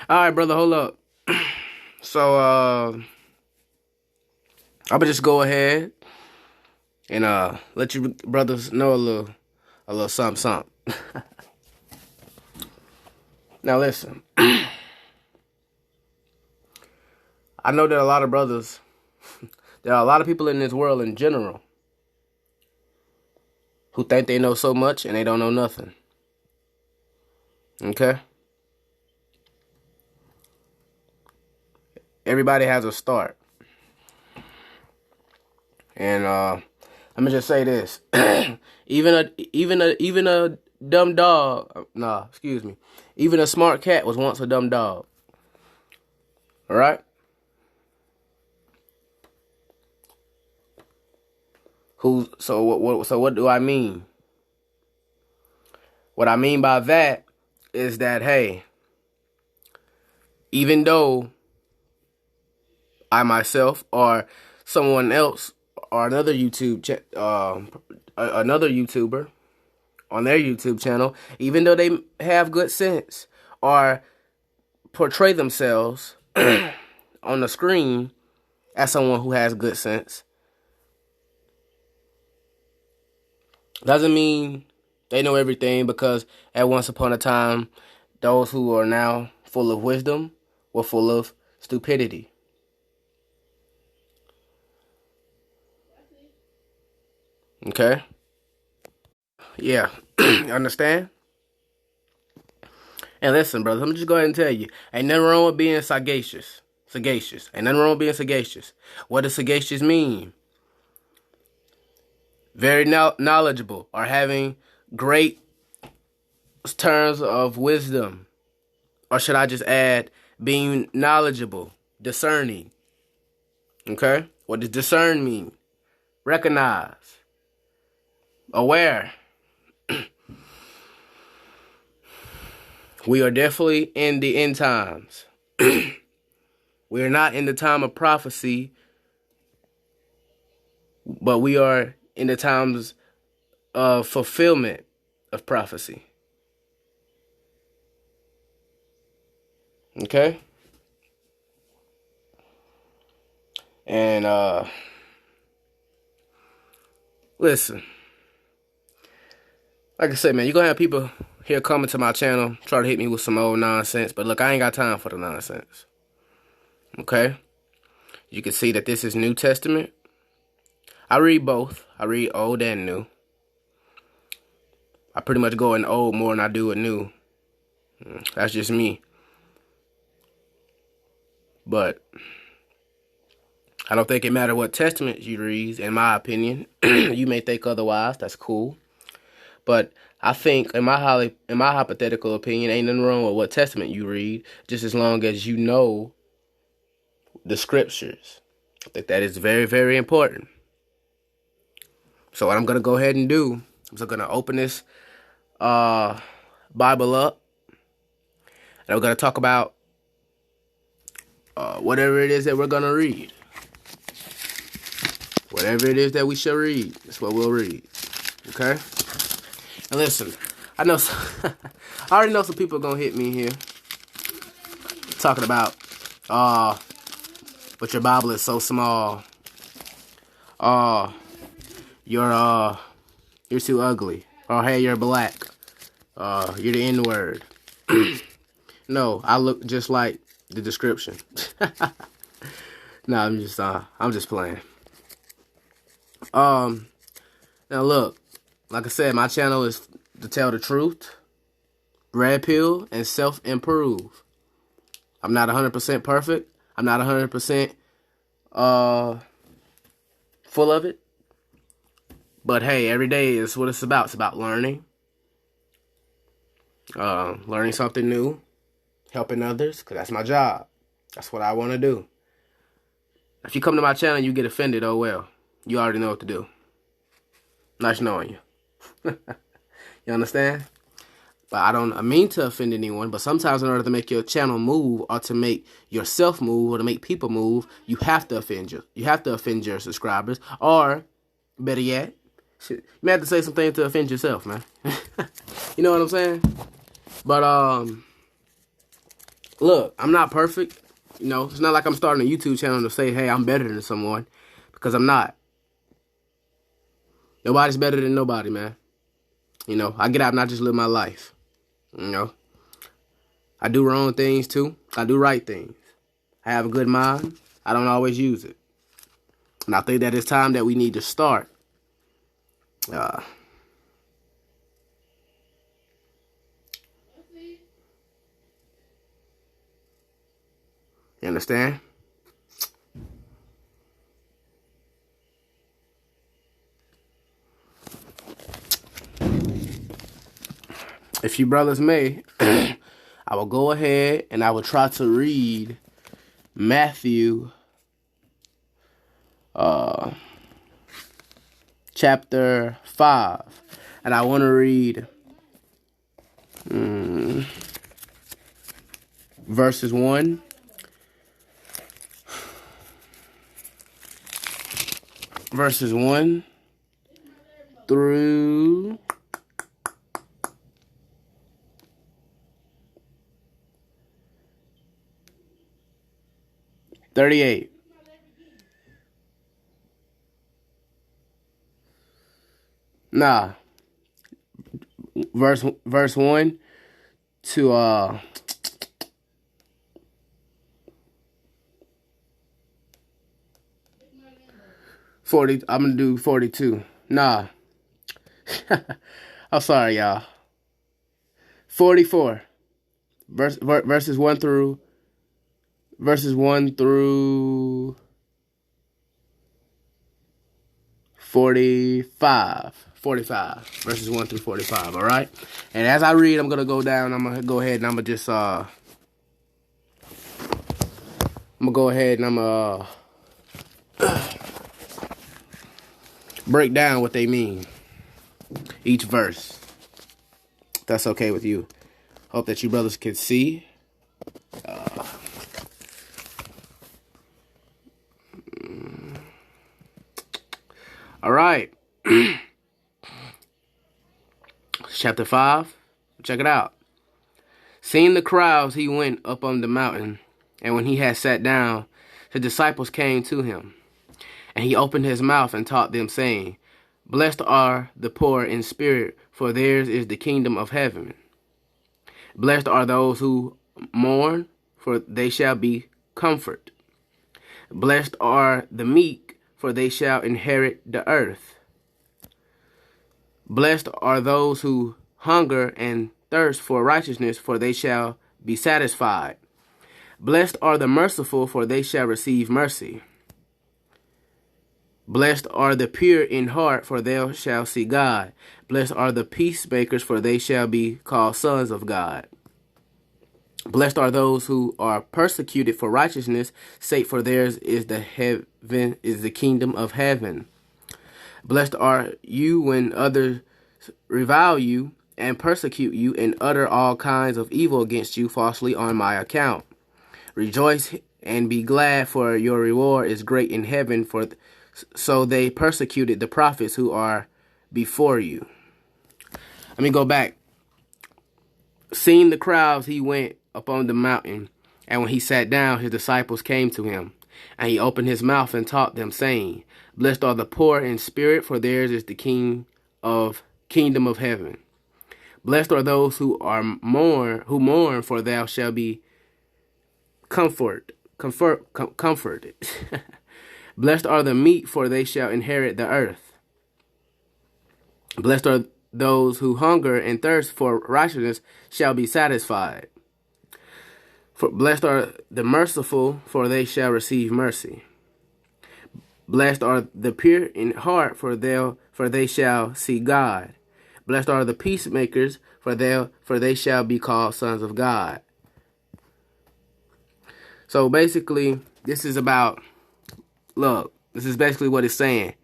All right, brother, hold up. So, I'm gonna just go ahead and let you brothers know a little something, something. Now, listen. I know that a lot of brothers, there are a lot of people in this world in general who think they know so much and they don't know nothing. Okay? Everybody has a start. And I'm gonna just say this. even a dumb dog, even a smart cat was once a dumb dog. All right? So what do I mean? What I mean by that is that, hey, even though I myself or someone else or another another YouTuber on their YouTube channel, even though they have good sense or portray themselves on the screen as someone who has good sense, doesn't mean they know everything, because at once upon a time, those who are now full of wisdom were full of stupidity. Okay? Yeah. You understand? And listen, brothers, I'm just go ahead and tell you, ain't nothing wrong with being sagacious. Sagacious. Ain't nothing wrong with being sagacious. What does sagacious mean? Very knowledgeable, or having great terms of wisdom. Or should I just add, being knowledgeable, discerning. Okay? What does discern mean? Recognize. Aware. We are definitely in the end times. We are not in the time of prophecy, but we are in the times of fulfillment of prophecy. Okay? And listen. Like I said, man, you're gonna have people here coming to my channel, try to hit me with some old nonsense, but look, I ain't got time for the nonsense. Okay? You can see that this is New Testament. I read both. I read Old and New. I pretty much go in Old more than I do in New. That's just me. But I don't think it matters what testament you read, in my opinion. You may think otherwise. That's cool. But I think, in my hypothetical opinion, ain't nothing wrong with what testament you read, just as long as you know the scriptures. I think that is very, very important. So what I'm going to go ahead and do is I'm going to open this Bible up, and I'm going to talk about whatever it is that we're going to read. Whatever it is that we shall read, that's what we'll read. Okay? And listen, I know I already know some people are going to hit me here talking about, but your Bible is so small. You're too ugly. Or hey, you're black. You're the N-word. No, I look just like the description. No, I'm just playing. Now look, like I said, my channel is to tell the truth, red pill, and self-improve. I'm not 100% perfect. I'm not 100% full of it. But hey, every day is what it's about. It's about learning. Learning something new. Helping others, because that's my job. That's what I want to do. If you come to my channel and you get offended, oh well. You already know what to do. Nice knowing you. You understand? But I mean to offend anyone, but sometimes in order to make your channel move, or to make yourself move, or to make people move, you have to offend you. You have to offend your subscribers. Or, better yet, you may have to say some things to offend yourself, man. You know what I'm saying? But, look, I'm not perfect. You know, it's not like I'm starting a YouTube channel to say, hey, I'm better than someone. Because I'm not. Nobody's better than nobody, man. You know, I get out and I just live my life. You know. I do wrong things, too. I do right things. I have a good mind. I don't always use it. And I think that it's time that we need to start. You understand? If you brothers may, I will go ahead and I will try to read Matthew chapter 5. And I want to read verses 1 through 38. Nah. Verse 1 to 40. I'm gonna do 42. Nah. I'm sorry, y'all. 44. Verses 1 through 45. 45. Verses 1 through 45, all right? And as I read, I'm going to go down. I'm going to go ahead and I'm going to just, I'm going to go ahead and I'm going to break down what they mean. Each verse. If that's okay with you. Hope that you brothers can see. All right. Chapter 5. Check it out. Seeing the crowds, he went up on the mountain, and when he had sat down, his disciples came to him. And he opened his mouth and taught them, saying, Blessed are the poor in spirit, for theirs is the kingdom of heaven. Blessed are those who mourn, for they shall be comforted. Blessed are the meek, for they shall inherit the earth. Blessed are those who hunger and thirst for righteousness, for they shall be satisfied. Blessed are the merciful, for they shall receive mercy. Blessed are the pure in heart, for they shall see God. Blessed are the peacemakers, for they shall be called sons of God. Blessed are those who are persecuted for righteousness' sake, for theirs is the kingdom of heaven. Blessed are you when others revile you and persecute you and utter all kinds of evil against you falsely on my account. Rejoice and be glad, for your reward is great in heaven, for so they persecuted the prophets who are before you. Let me go back. Seeing the crowds, he went up on the mountain, and when he sat down, his disciples came to him. And he opened his mouth and taught them, saying, Blessed are the poor in spirit, for theirs is the kingdom of heaven. Blessed are those who mourn, for thou shalt be comforted. Blessed are the meek, for they shall inherit the earth. Blessed are those who hunger and thirst for righteousness, shall be satisfied. Blessed are the merciful, for they shall receive mercy. Blessed are the pure in heart, for they shall see God. Blessed are the peacemakers, for they shall be called sons of God. So basically, this is basically what it's saying.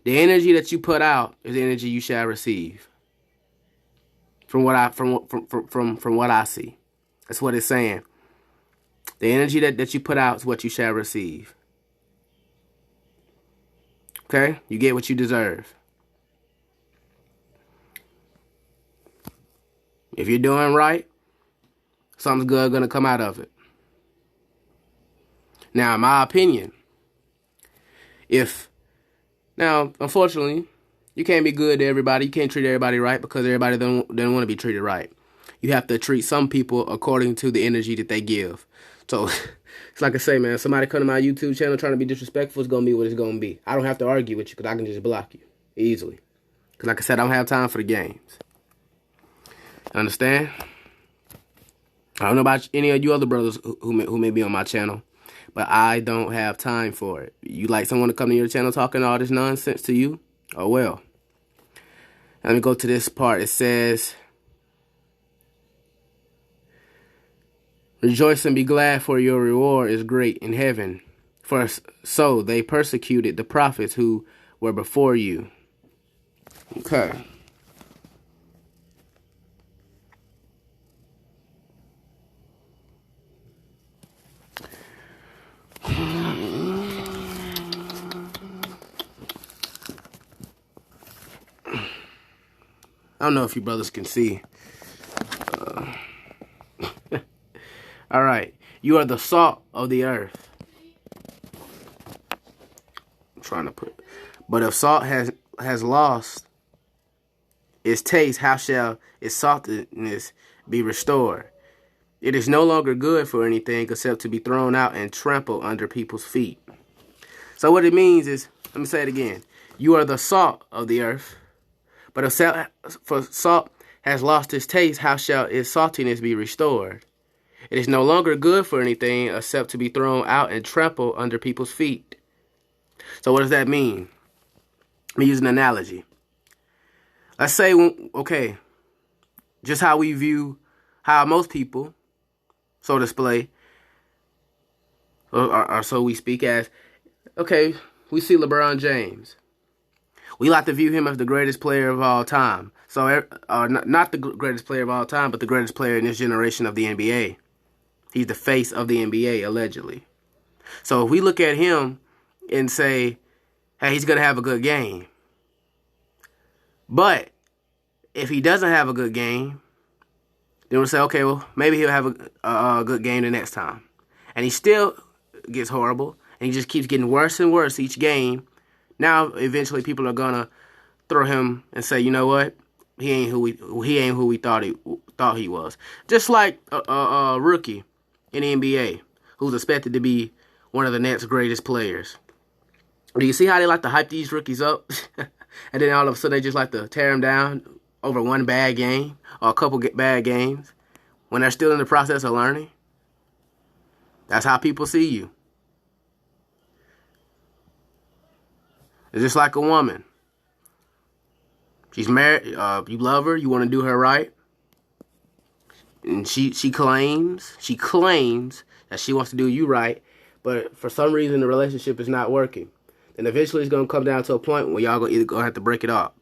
The energy that you put out is the energy you shall receive. From what I see. That's what it's saying. The energy that you put out is what you shall receive. Okay? You get what you deserve. If you're doing right, something's good gonna come out of it. Now, in my opinion, unfortunately, you can't be good to everybody. You can't treat everybody right because everybody don't want to be treated right. You have to treat some people according to the energy that they give. So, it's like I say, man, somebody come to my YouTube channel trying to be disrespectful, it's going to be what it's going to be. I don't have to argue with you because I can just block you easily. Because like I said, I don't have time for the games. Understand? I don't know about any of you other brothers who may be on my channel, but I don't have time for it. You like someone to come to your channel talking all this nonsense to you? Oh, well. Let me go to this part. It says, rejoice and be glad, for your reward is great in heaven. For so they persecuted the prophets who were before you. Okay. I don't know if you brothers can see. All right. You are the salt of the earth. I'm trying to put. But if salt has lost its taste, how shall its saltiness be restored? It is no longer good for anything except to be thrown out and trampled under people's feet. So what it means is, let me say it again. You are the salt of the earth. But if salt has lost its taste, how shall its saltiness be restored? It is no longer good for anything except to be thrown out and trampled under people's feet. So what does that mean? Let me use an analogy. Let's say, okay, just how we view, how most people so display, or so we speak as, okay, we see LeBron James. We like to view him as the greatest player of all time. So, not the greatest player of all time, but the greatest player in this generation of the NBA. He's the face of the NBA, allegedly. So if we look at him and say, hey, he's going to have a good game. But if he doesn't have a good game, then we'll say, okay, well, maybe he'll have a good game the next time. And he still gets horrible, and he just keeps getting worse and worse each game. Now, eventually, people are going to throw him and say, you know what? He ain't who we thought he was. Just like a rookie in the NBA who's expected to be one of the next greatest players. Do you see how they like to hype these rookies up? And then all of a sudden they just like to tear them down over one bad game or a couple bad games when they're still in the process of learning? That's how people see you. It's just like a woman. She's married, you love her, you want to do her right. And she claims that she wants to do you right, but for some reason the relationship is not working. And eventually it's going to come down to a point where y'all going to have to break it off.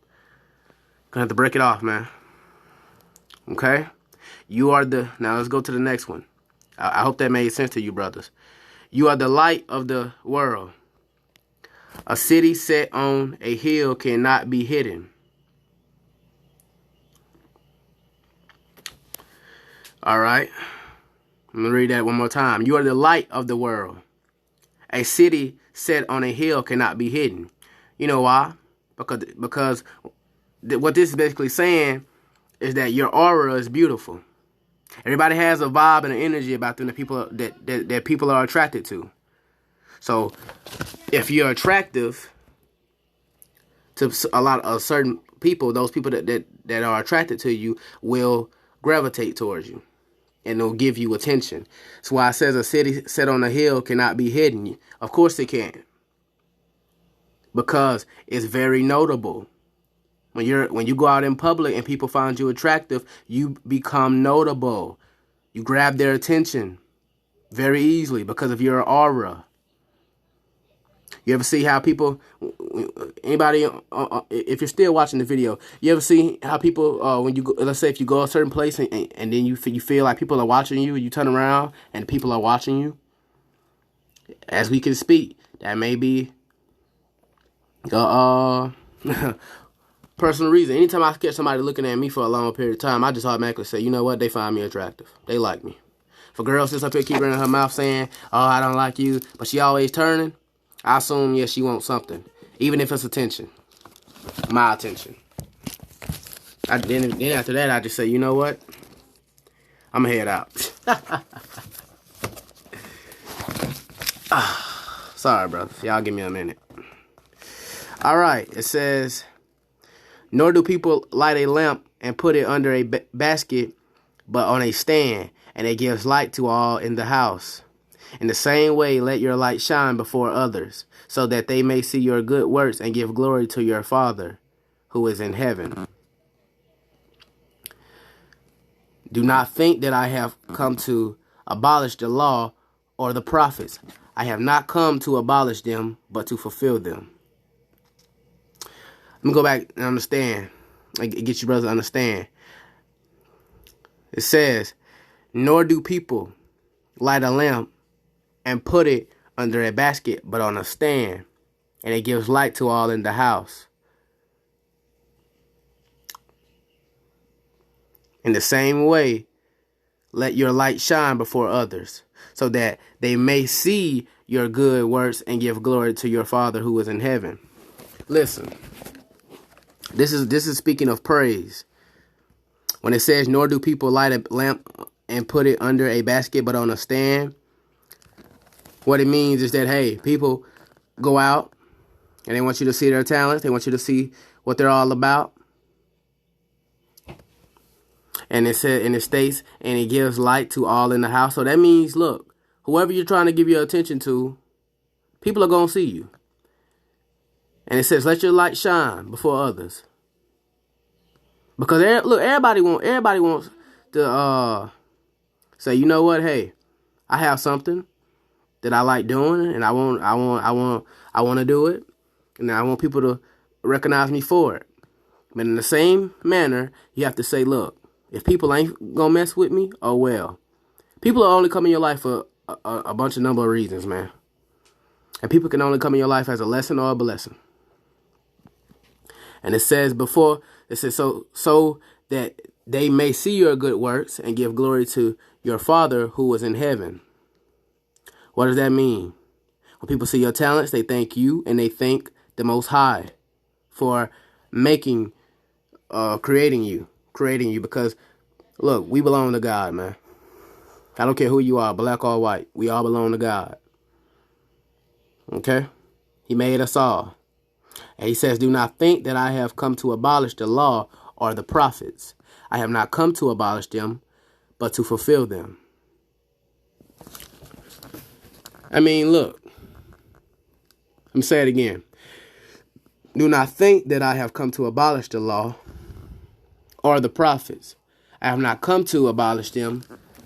Going to have to break it off, man. Okay? Now let's go to the next one. I hope that made sense to you, brothers. You are the light of the world. A city set on a hill cannot be hidden. All right. I'm going to read that one more time. You are the light of the world. A city set on a hill cannot be hidden. You know why? Because what this is basically saying is that your aura is beautiful. Everybody has a vibe and an energy about them that people are attracted to. So if you're attractive to a lot of certain people, those people that are attracted to you will gravitate towards you. And they'll give you attention. That's why it says a city set on a hill cannot be hidden. Of course it can. Because it's very notable. When you go out in public and people find you attractive, you become notable. You grab their attention very easily because of your aura. You ever see how people, anybody, if you're still watching the video, you ever see how people, when you go, let's say if you go a certain place and then you feel like people are watching you, you turn around and people are watching you? As we can speak, that may be personal reason. Anytime I catch somebody looking at me for a long period of time, I just automatically say, you know what, they find me attractive. They like me. If a girl sits up here keep running her mouth saying, oh, I don't like you, but she always turning, I assume, yes, she wants something. Even if it's attention. My attention. Then after that, I just say, you know what? I'm going to head out. Sorry, brother. Y'all give me a minute. All right. It says, nor do people light a lamp and put it under a basket, but on a stand, and it gives light to all in the house. In the same way, let your light shine before others, so that they may see your good works and give glory to your Father who is in heaven. Do not think that I have come to abolish the law or the prophets. I have not come to abolish them, but to fulfill them. Let me go back and understand. Get you brothers to understand. It says, nor do people light a lamp and put it under a basket, but on a stand, and it gives light to all in the house. In the same way, let your light shine before others, so that they may see your good works and give glory to your Father who is in heaven. Listen, this is speaking of praise. When it says, nor do people light a lamp and put it under a basket, but on a stand, what it means is that, hey, people go out and they want you to see their talents. They want you to see what they're all about. And it states, and it gives light to all in the house. So that means, look, whoever you're trying to give your attention to, people are going to see you. And it says, let your light shine before others. Because look, everybody wants to say, you know what, hey, I have something that I like doing, and I want to do it, and I want people to recognize me for it. But in the same manner, you have to say, look, if people ain't gonna mess with me, oh well. People are only come in your life for a bunch of number of reasons, man. And people can only come in your life as a lesson or a blessing. And it says so that they may see your good works and give glory to your Father who is in heaven. What does that mean? When people see your talents, they thank you and they thank the Most High for creating you, because, look, we belong to God, man. I don't care who you are, black or white. We all belong to God. Okay? He made us all. And he says, do not think that I have come to abolish the law or the prophets. I have not come to abolish them, but to fulfill them. I mean, look. Let me say it again. Do not think that I have come to abolish the law or the prophets. I have not come to abolish them,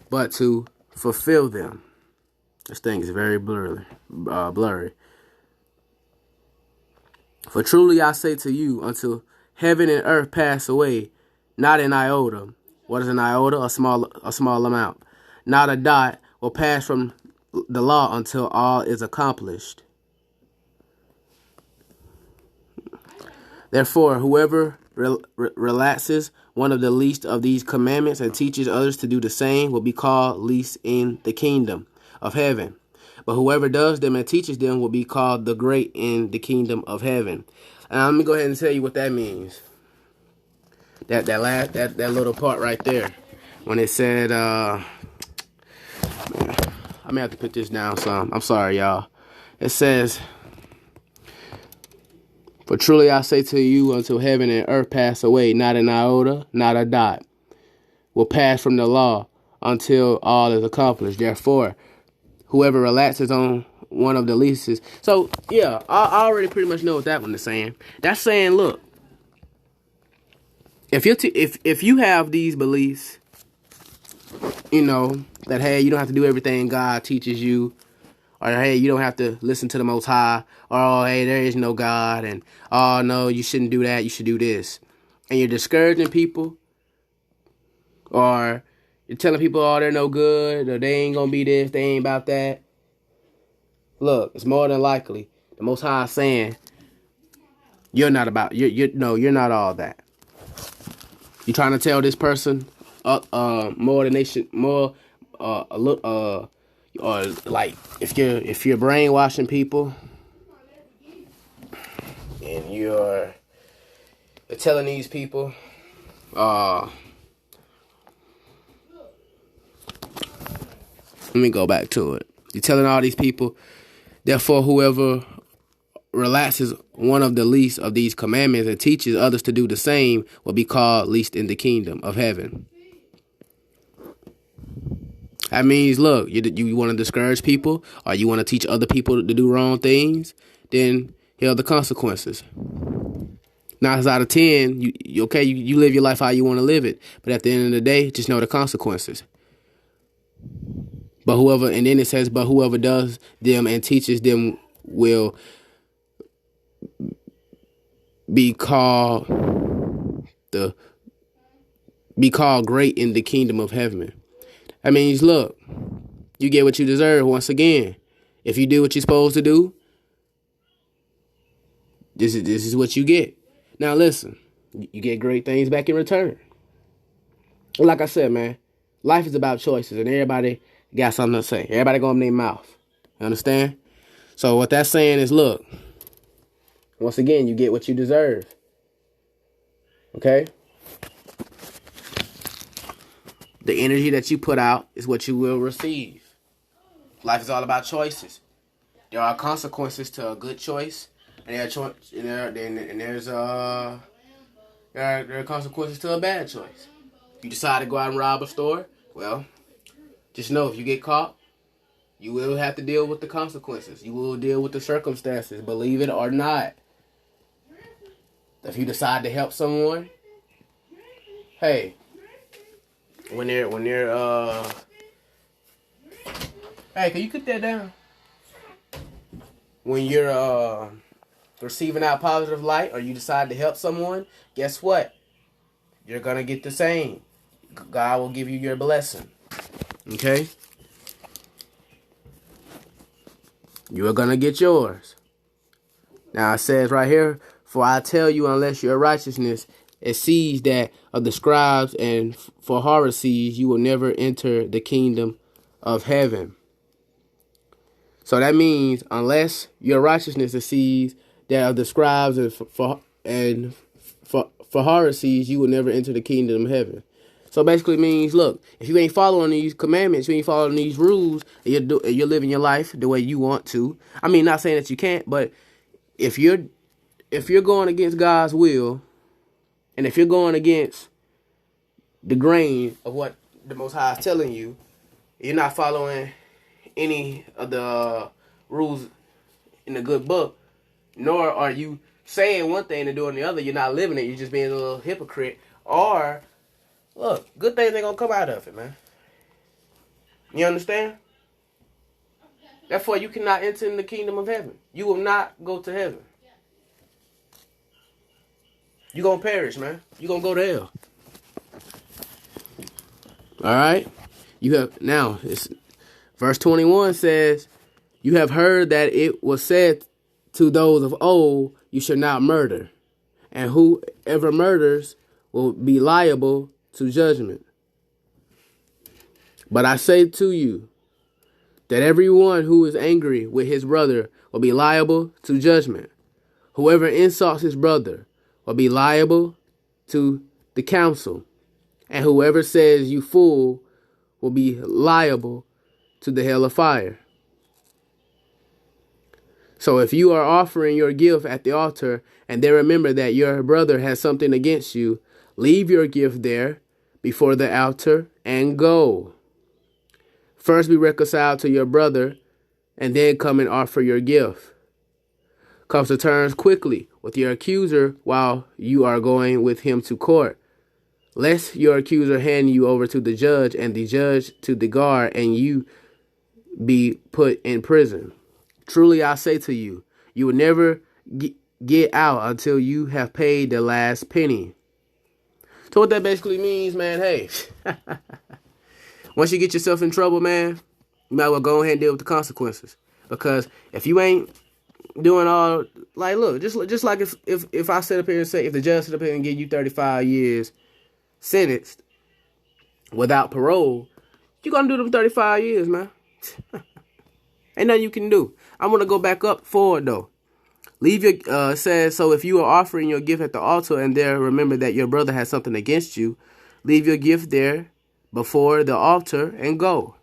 but to fulfill them. This thing is very blurry. For truly I say to you, until heaven and earth pass away, not an iota. What is an iota? A small amount. Not a dot will pass from the law until all is accomplished. Therefore, whoever relaxes one of the least of these commandments and teaches others to do the same will be called least in the kingdom of heaven. But whoever does them and teaches them will be called the great in the kingdom of heaven. And let me go ahead and tell you what that means. That little part right there, when it said, I may have to put this down some. I'm sorry, y'all. It says, for truly I say to you, until heaven and earth pass away, not an iota, not a dot, will pass from the law until all is accomplished. Therefore, whoever relaxes on one of the leases. So, yeah, I already pretty much know what that one is saying. That's saying, look, if you have these beliefs, you know, that, hey, you don't have to do everything God teaches you, or, hey, you don't have to listen to the Most High, or, oh, hey, there is no God, and, oh, no, you shouldn't do that, you should do this. And you're discouraging people, or you're telling people, oh, they're no good, or they ain't gonna be this, they ain't about that. Look, it's more than likely the Most High is saying, you're not all that. You're trying to tell this person more than they should, more a look or like if you're brainwashing people and you're telling these people let me go back to it. You're telling all these people, therefore whoever relaxes one of the least of these commandments and teaches others to do the same will be called least in the kingdom of heaven. That means, look, you want to discourage people or you want to teach other people to do wrong things, then here are the consequences. 9 out of 10, you live your life how you want to live it. But at the end of the day, just know the consequences. But whoever does them and teaches them will be called great in the kingdom of heaven. That means, look, you get what you deserve once again. If you do what you're supposed to do, this is what you get. Now listen, you get great things back in return. Like I said, man, life is about choices, and everybody got something to say. Everybody go in their mouth. You understand? So what that's saying is, look, once again, you get what you deserve. Okay? The energy that you put out is what you will receive. Life is all about choices. There are consequences to a good choice, and there are consequences to a bad choice. You decide to go out and rob a store, well, just know if you get caught, you will have to deal with the consequences. You will deal with the circumstances, believe it or not. If you decide to help someone, hey, when they're hey, can you put that down? When you're receiving out positive light or you decide to help someone, guess what? You're gonna get the same. God will give you your blessing. Okay? You are gonna get yours. Now it says right here, for I tell you, unless your righteousness exceeds that of the scribes and Pharisees, you will never enter the kingdom of heaven. So that means unless your righteousness exceeds that of the scribes and Pharisees, you will never enter the kingdom of heaven. So basically means, look, if you ain't following these commandments, you ain't following these rules, you're living your life the way you want to. I mean, not saying that you can't, but if you're going against God's will, and if you're going against the grain of what the Most High is telling you, you're not following any of the rules in the good book, nor are you saying one thing and doing the other. You're not living it. You're just being a little hypocrite. Or, look, good things ain't going to come out of it, man. You understand? Therefore, you cannot enter in the kingdom of heaven. You will not go to heaven. You're going to perish, man. You're going to go to hell. All right? Verse 21 says, you have heard that it was said to those of old, you shall not murder. And whoever murders will be liable to judgment. But I say to you that everyone who is angry with his brother will be liable to judgment. Whoever insults his brother will be liable to the council. And whoever says you fool will be liable to the hell of fire. So if you are offering your gift at the altar and then remember that your brother has something against you, leave your gift there before the altar and go. First be reconciled to your brother and then come and offer your gift. Come to terms quickly with your accuser while you are going with him to court, lest your accuser hand you over to the judge and the judge to the guard and you be put in prison. Truly I say to you, you will never get out until you have paid the last penny. So what that basically means, man, hey, once you get yourself in trouble, man, you might as well go ahead and deal with the consequences. Because if you ain't doing all, like, look, just like if I sit up here and say, if the judge sit up here and give you 35 years sentenced without parole, You're going to do them 35 years, man. Ain't nothing you can do. I'm going to go back up forward, though. Leave your, says, so if you are offering your gift at the altar and there remember that your brother has something against you, leave your gift there before the altar and go.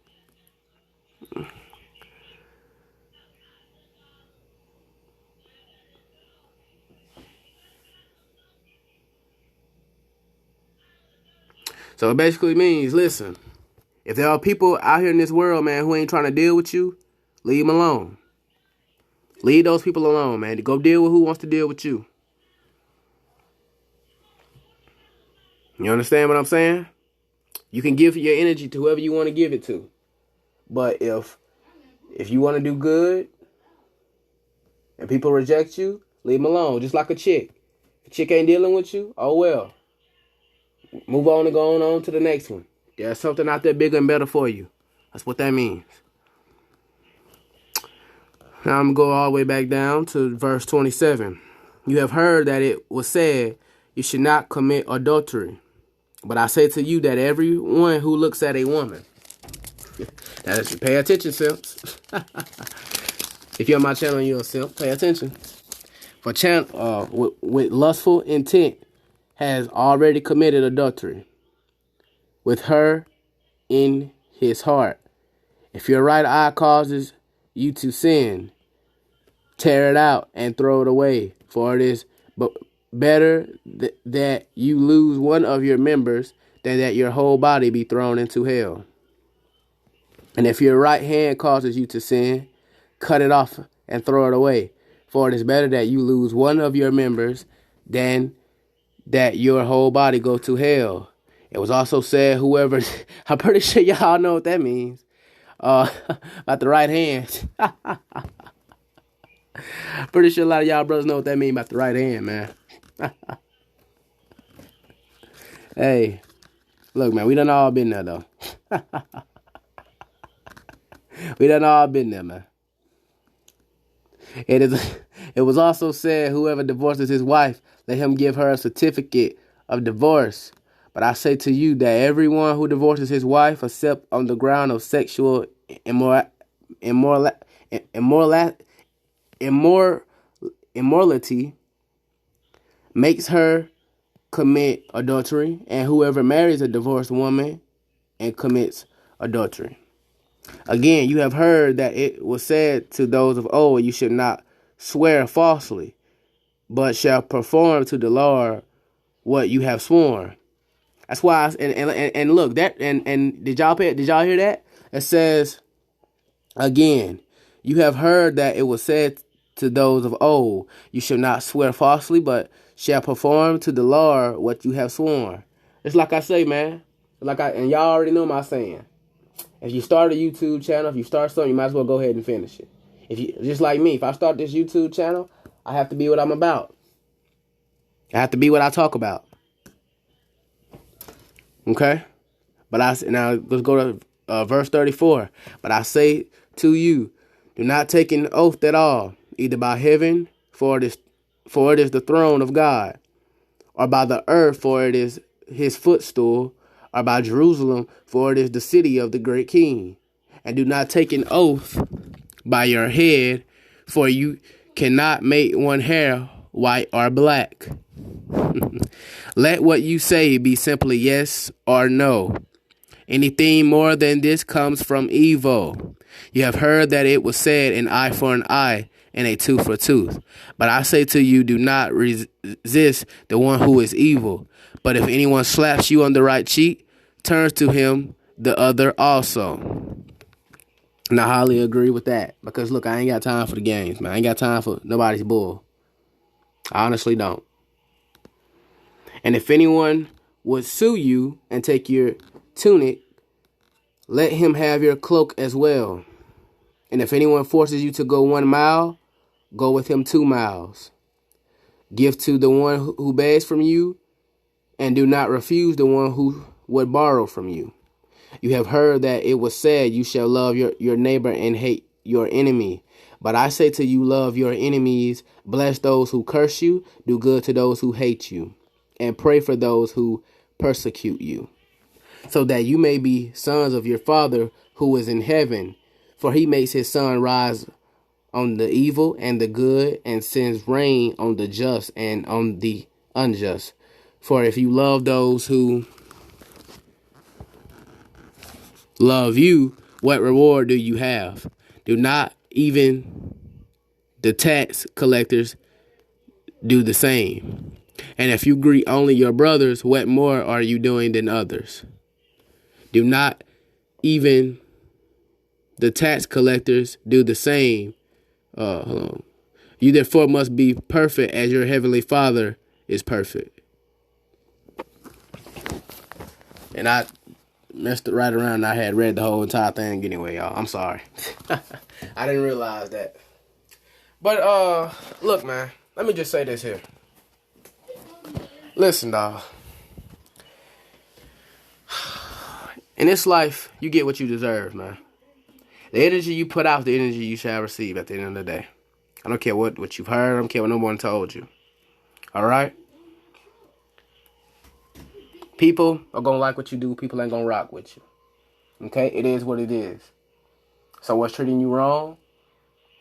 So it basically means, listen, if there are people out here in this world, man, who ain't trying to deal with you, leave them alone. Leave those people alone, man. Go deal with who wants to deal with you. You understand what I'm saying? You can give your energy to whoever you want to give it to. But if you want to do good and people reject you, leave them alone. Just like a chick. If a chick ain't dealing with you, oh well. Move on and go on to the next one. There's something out there bigger and better for you. That's what that means. Now I'm going to go all the way back down to verse 27. You have heard that it was said, you should not commit adultery. But I say to you that everyone who looks at a woman, that is, pay attention, simps. If you're on my channel and you're a simp, pay attention. For with lustful intent has already committed adultery with her in his heart. If your right eye causes you to sin, tear it out and throw it away, for it is better that you lose one of your members than that your whole body be thrown into hell. And if your right hand causes you to sin, cut it off and throw it away, for it is better that you lose one of your members than that your whole body go to hell. It was also said, whoever, I'm pretty sure y'all know what that means, about the right hand. Pretty sure a lot of y'all brothers know what that means about the right hand, man. Hey, look, man, we done all been there, though. We done all been there, man. It was also said, whoever divorces his wife, let him give her a certificate of divorce. But I say to you that everyone who divorces his wife, except on the ground of sexual immorality, makes her commit adultery, and whoever marries a divorced woman and commits adultery. Again, you have heard that it was said to those of old, you should not swear falsely, but shall perform to the Lord what you have sworn. That's why, and look, that, and did y'all hear that? It says, again, you have heard that it was said to those of old, you shall not swear falsely, but shall perform to the Lord what you have sworn. It's like I say, man. And y'all already know my saying. If you start a YouTube channel, if you start something, you might as well go ahead and finish it. Just like me, if I start this YouTube channel, I have to be what I'm about. I have to be what I talk about. Okay? Now let's go to verse 34. But I say to you, do not take an oath at all, either by heaven, for it is the throne of God, or by the earth, for it is his footstool, or by Jerusalem, for it is the city of the great king. And do not take an oath by your head, for you cannot make one hair white or black. Let what you say be simply yes or no. Anything more than this comes from evil. You have heard that it was said, an eye for an eye and a tooth for a tooth. But I say to you, do not resist the one who is evil. But if anyone slaps you on the right cheek, turn to him the other also. And I highly agree with that. Because, look, I ain't got time for the games, man. I ain't got time for nobody's bull. I honestly don't. And if anyone would sue you and take your tunic, let him have your cloak as well. And if anyone forces you to go 1 mile, go with him 2 miles. Give to the one who begs from you, and do not refuse the one who would borrow from you. You have heard that it was said, you shall love your neighbor and hate your enemy. But I say to you, love your enemies, bless those who curse you, do good to those who hate you, and pray for those who persecute you. so that you may be sons of your Father who is in heaven. For he makes his sun rise on the evil and the good, and sends rain on the just and on the unjust. For if you love those who love you, what reward do you have? Do not even the tax collectors do the same? And if you greet only your brothers, what more are you doing than others? Do not even the tax collectors do the same? Hold on. You therefore must be perfect as your heavenly Father is perfect. And I messed it right around and I had read the whole entire thing anyway, y'all. I'm sorry. I didn't realize that. But, look, man. Let me just say this here. Listen, dawg. In this life, you get what you deserve, man. The energy you put out, the energy you shall receive at the end of the day. I don't care what you've heard. I don't care what no one told you. All right? People are going to like what you do. People ain't going to rock with you. Okay? It is what it is. So what's treating you wrong?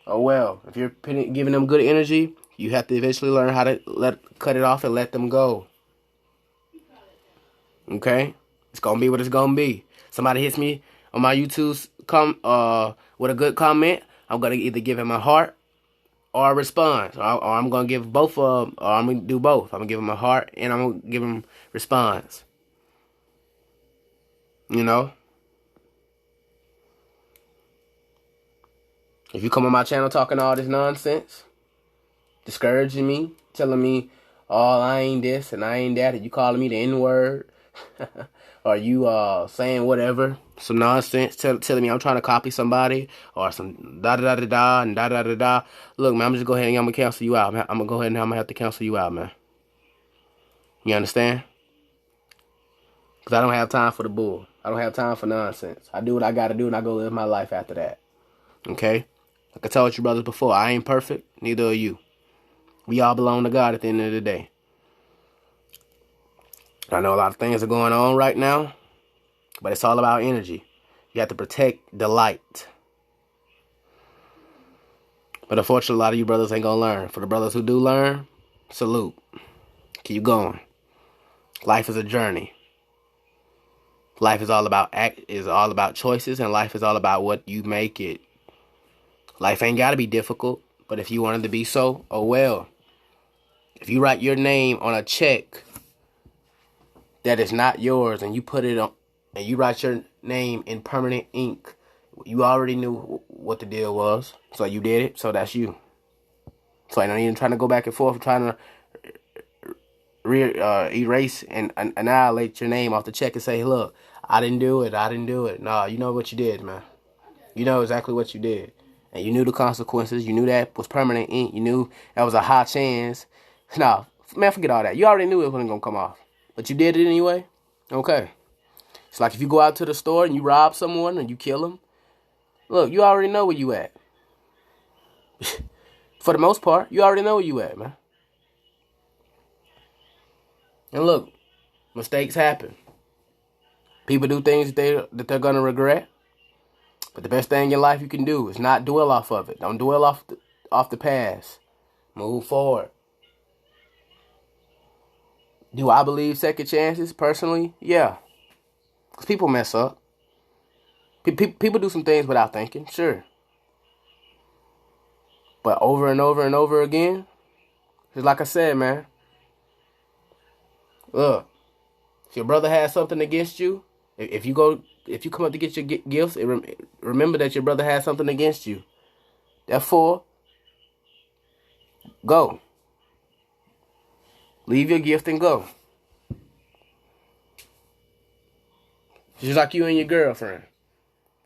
Oh, well. If you're giving them good energy, you have to eventually learn how to cut it off and let them go. Okay? It's going to be what it's going to be. Somebody hits me on my YouTube with a good comment, I'm going to either give him a heart or a response. Or I'm going to give both of them, or I'm going to do both. I'm going to give him a heart and I'm going to give him response. You know? If you come on my channel talking all this nonsense, discouraging me, telling me, oh, I ain't this and I ain't that, and you calling me the N-word, or you saying whatever, some nonsense, telling me I'm trying to copy somebody, or some da-da-da-da-da and da-da-da-da. Look, man, I'm just go ahead and I'm going to cancel you out, man. I'm going to go ahead and I'm going to have to cancel you out, man. You understand? Because I don't have time for the bull. I don't have time for nonsense. I do what I got to do, and I go live my life after that. Okay? Like I told you brothers before, I ain't perfect. Neither are you. We all belong to God at the end of the day. I know a lot of things are going on right now, but it's all about energy. You have to protect the light. But unfortunately, a lot of you brothers ain't going to learn. For the brothers who do learn, salute. Keep going. Life is a journey. Life is all about choices, and life is all about what you make it. Life ain't got to be difficult, but if you want it to be so, oh well. If you write your name on a check that is not yours, and you put it on, and you write your name in permanent ink, you already knew what the deal was, so you did it, so that's you. So I'm not even trying to go back and forth, trying to erase and annihilate your name off the check and say, look, I didn't do it. Nah, you know what you did, man. You know exactly what you did. And you knew the consequences. You knew that was permanent ink. You knew that was a high chance. Nah, man, forget all that. You already knew it wasn't going to come off. But you did it anyway? Okay. It's like if you go out to the store and you rob someone and you kill them. Look, you already know where you at. For the most part, you already know where you at, man. And look, mistakes happen. People do things that they're going to regret. But the best thing in your life you can do is not dwell off of it. Don't dwell off the past. Move forward. Do I believe second chances, personally? Yeah. Because people mess up. People do some things without thinking, sure. But over and over and over again, just like I said, man. Look, if your brother has something against you, if you come up to get your gifts, remember that your brother has something against you. Therefore, go. Leave your gift and go. Just like you and your girlfriend.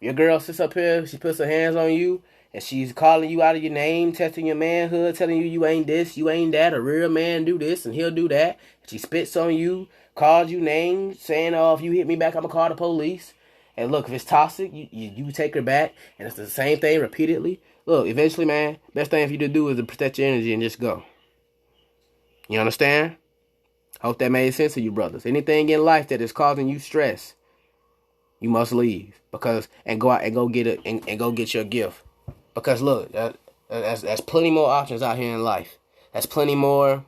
Your girl sits up here, she puts her hands on you, and she's calling you out of your name, testing your manhood, telling you ain't this, you ain't that, a real man do this, and he'll do that. She spits on you, calls you names, saying, oh, if you hit me back, I'm going to call the police. And look, if it's toxic, you take her back, and it's the same thing repeatedly. Look, eventually, man, best thing for you to do is to protect your energy and just go. You understand? Hope that made sense to you, brothers. Anything in life that is causing you stress, you must leave and go out and go get it and go get your gift. Because look, that's plenty more options out here in life. That's plenty more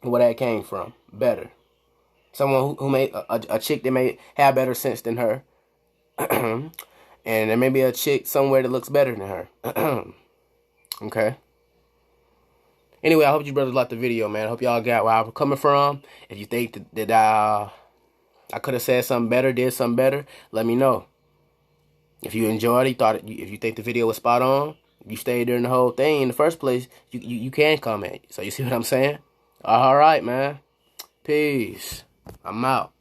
where that came from. Better. Someone who made a chick that may have better sense than her. And there may be a chick somewhere that looks better than her. Okay. Anyway, I hope you brothers liked the video, man. I hope y'all got where I'm coming from. If you think that I could have said something better, did something better, let me know. If you enjoyed it, if you think the video was spot on, if you stayed during the whole thing in the first place, you can comment. So you see what I'm saying? All right, man. Peace. I'm out.